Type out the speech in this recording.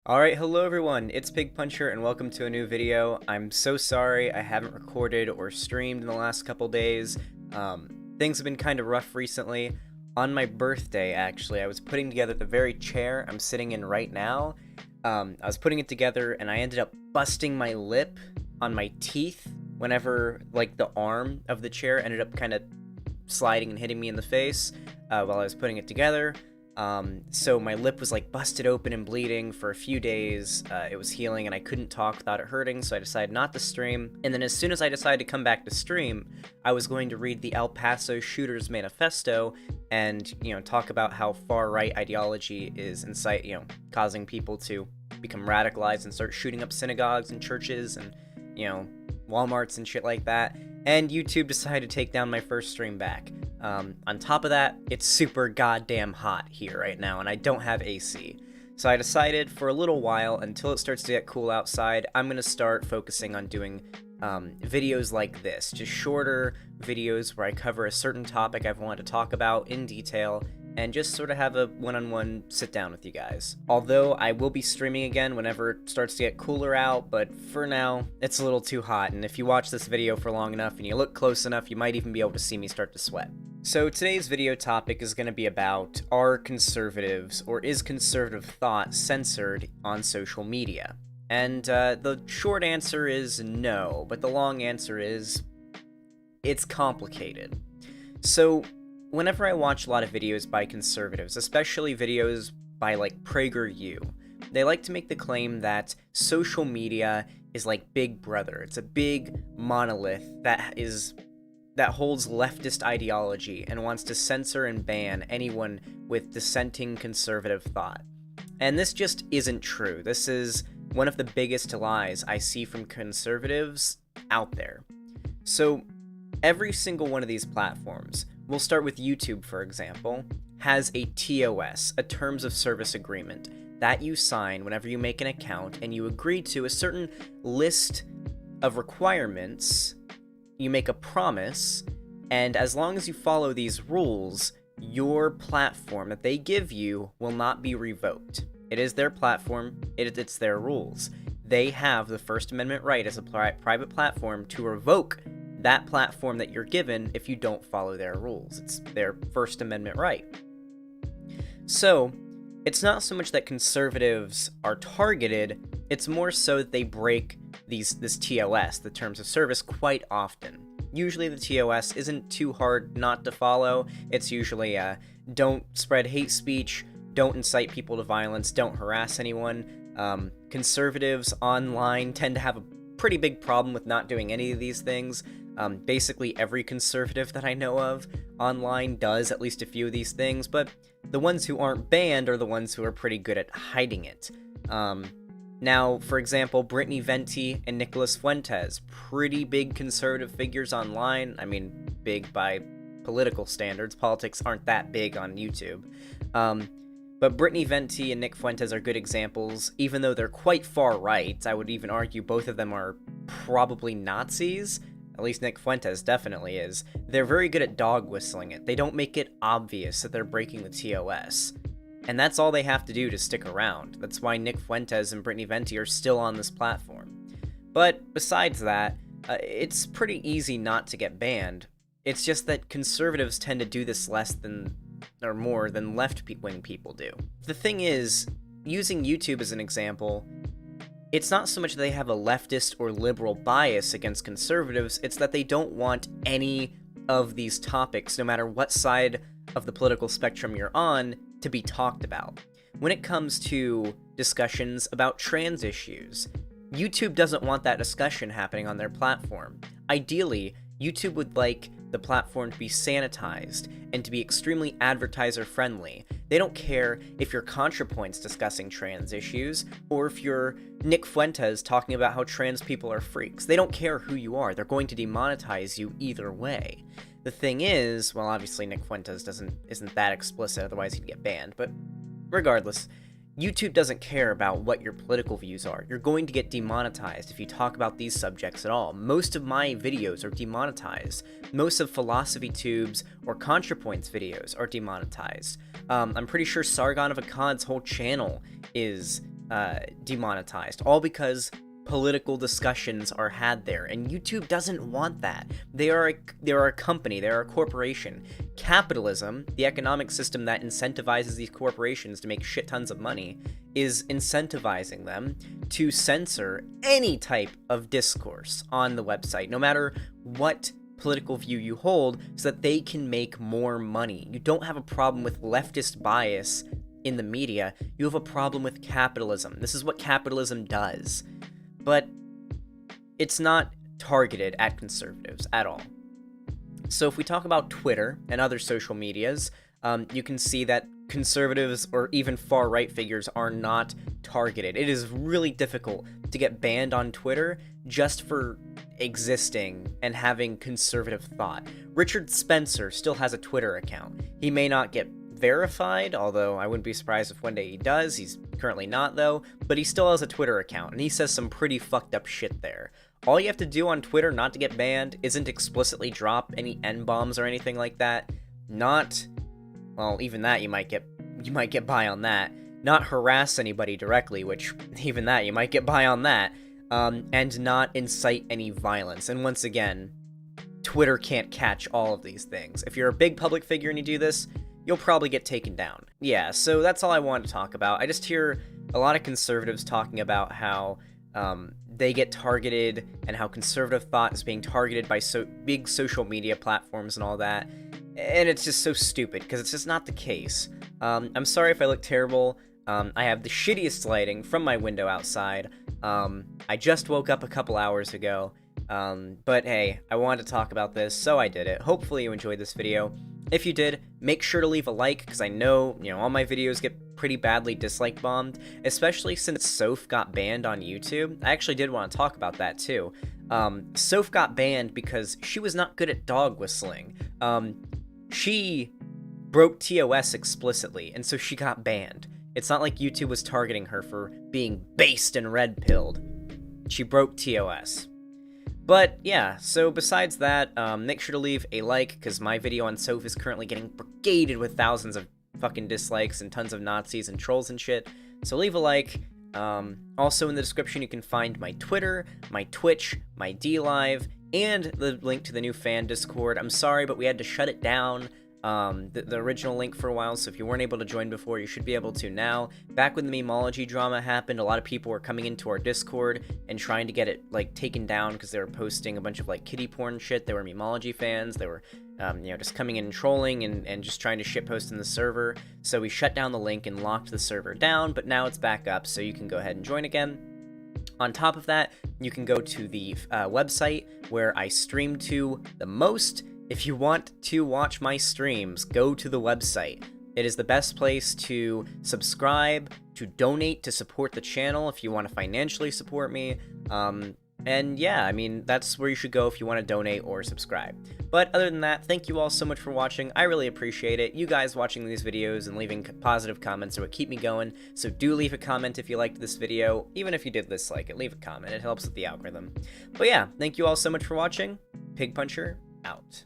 Alright, hello everyone, it's Pig Puncher and welcome to a new video. I'm so sorry I haven't recorded or streamed in the last couple days. Things have been kind of rough recently. On my birthday, actually, I was putting together the very chair I'm sitting in right now. I was putting it together and I ended up busting my lip on my teeth whenever, like, the arm of the chair ended up kind of sliding and hitting me in the face while I was putting it together. So my lip was like busted open and bleeding for a few days. It was healing and I couldn't talk without it hurting, so I decided not to stream. And then as soon as I decided to come back to stream, I was going to read the El Paso Shooters Manifesto and, talk about how far-right ideology is causing people to become radicalized and start shooting up synagogues and churches and, Walmarts and shit like that. And YouTube decided to take down my first stream back. On top of that, it's super goddamn hot here right now, and I don't have AC. So I decided for a little while, until it starts to get cool outside, I'm going to start focusing on doing videos like this. Just shorter videos where I cover a certain topic I've wanted to talk about in detail, and just sort of have a one-on-one sit-down with you guys. Although I will be streaming again whenever it starts to get cooler out, but for now, it's a little too hot, and if you watch this video for long enough and you look close enough, you might even be able to see me start to sweat. So today's video topic is going to be about, are conservatives, or is conservative thought censored on social media? And the short answer is no, but the long answer is, it's complicated. So whenever I watch a lot of videos by conservatives, especially videos by like PragerU, they like to make the claim that social media is like Big Brother. It's a big monolith that holds leftist ideology and wants to censor and ban anyone with dissenting conservative thought. And this just isn't true. This is one of the biggest lies I see from conservatives out there. So every single one of these platforms, we'll start with YouTube, for example, has a TOS, a Terms of Service Agreement, that you sign whenever you make an account and you agree to a certain list of requirements. You make a promise, and as long as you follow these rules, your platform that they give you will not be revoked. It is their platform, it's their rules. They have the First Amendment right as a private platform to revoke that platform that you're given if you don't follow their rules. It's their First Amendment right. So, it's not so much that conservatives are targeted, it's more so that they break this TOS, the Terms of Service, quite often. Usually the TOS isn't too hard not to follow. It's usually don't spread hate speech, don't incite people to violence, don't harass anyone. Conservatives online tend to have a pretty big problem with not doing any of these things. Basically every conservative that I know of online does at least a few of these things, but the ones who aren't banned are the ones who are pretty good at hiding it. Now, for example, Brittany Venti and Nicholas Fuentes, pretty big conservative figures online. I mean, big by political standards. Politics aren't that big on YouTube. But Brittany Venti and Nick Fuentes are good examples, even though they're quite far right. I would even argue both of them are probably Nazis. At least Nick Fuentes definitely is. They're very good at dog whistling it. They don't make it obvious that they're breaking the TOS. And that's all they have to do to stick around. That's why Nick Fuentes and Brittany Venti are still on this platform. But besides that, it's pretty easy not to get banned. It's just that conservatives tend to do this less than, or more than left-wing people do. The thing is, using YouTube as an example, it's not so much that they have a leftist or liberal bias against conservatives, it's that they don't want any of these topics, no matter what side of the political spectrum you're on, to be talked about. When it comes to discussions about trans issues, YouTube doesn't want that discussion happening on their platform. Ideally, YouTube would like the platform to be sanitized and to be extremely advertiser-friendly. They don't care if you're ContraPoints discussing trans issues, or if you're Nick Fuentes talking about how trans people are freaks. They don't care who you are. They're going to demonetize you either way. The thing is, well, obviously Nick Fuentes isn't that explicit, otherwise he'd get banned, but regardless, YouTube doesn't care about what your political views are. You're going to get demonetized if you talk about these subjects at all. Most of my videos are demonetized. Most of PhilosophyTube's or ContraPoints videos are demonetized. I'm pretty sure Sargon of Akkad's whole channel is demonetized, all because political discussions are had there, and YouTube doesn't want that. They are a company, they are a corporation. Capitalism, the economic system that incentivizes these corporations to make shit tons of money, is incentivizing them to censor any type of discourse on the website, no matter what political view you hold, so that they can make more money. You don't have a problem with leftist bias in the media, you have a problem with capitalism. This is what capitalism does. But it's not targeted at conservatives at all. So if we talk about Twitter and other social medias, you can see that conservatives or even far-right figures are not targeted. It is really difficult to get banned on Twitter just for existing and having conservative thought. Richard Spencer still has a Twitter account. He may not get verified, although I wouldn't be surprised if one day he does. He's currently not, though, but he still has a Twitter account, and he says some pretty fucked up shit there. All you have to do on Twitter not to get banned isn't explicitly drop any N-bombs or anything like that. Well, even that you might get by on that. Not harass anybody directly, which even that you might get by on that. And not incite any violence. And once again, Twitter can't catch all of these things. If you're a big public figure and you do this, you'll probably get taken down. Yeah, so that's all I wanted to talk about. I just hear a lot of conservatives talking about how they get targeted and how conservative thought is being targeted by big social media platforms and all that. And it's just so stupid, because it's just not the case. I'm sorry if I look terrible. I have the shittiest lighting from my window outside. I just woke up a couple hours ago. But hey, I wanted to talk about this, so I did it. Hopefully you enjoyed this video. If you did, make sure to leave a like, because I know, all my videos get pretty badly dislike bombed, especially since Soph got banned on YouTube. I actually did want to talk about that too. Soph got banned because she was not good at dog whistling. She broke TOS explicitly, and so she got banned. It's not like YouTube was targeting her for being based and red-pilled. She broke TOS. But yeah, so besides that, make sure to leave a like, because my video on Soph is currently getting brigaded with thousands of fucking dislikes and tons of Nazis and trolls and shit. So leave a like. Also in the description you can find my Twitter, my Twitch, my DLive, and the link to the new fan Discord. I'm sorry, but we had to shut it down. The original link for a while, so if you weren't able to join before, you should be able to now. Back when the memology drama happened, a lot of people were coming into our Discord and trying to get it, taken down because they were posting a bunch of, kitty porn shit. They were memology fans. They were, just coming in and trolling and just trying to shitpost in the server. So we shut down the link and locked the server down, but now it's back up, so you can go ahead and join again. On top of that, you can go to the website where I stream to the most. If you want to watch my streams, go to the website. It is the best place to subscribe, to donate, to support the channel if you want to financially support me. And yeah, I mean, that's where you should go if you want to donate or subscribe. But other than that, thank you all so much for watching. I really appreciate it. You guys watching these videos and leaving positive comments are what keep me going. So do leave a comment if you liked this video. Even if you did dislike it, leave a comment. It helps with the algorithm. But yeah, thank you all so much for watching. Pig Puncher, out.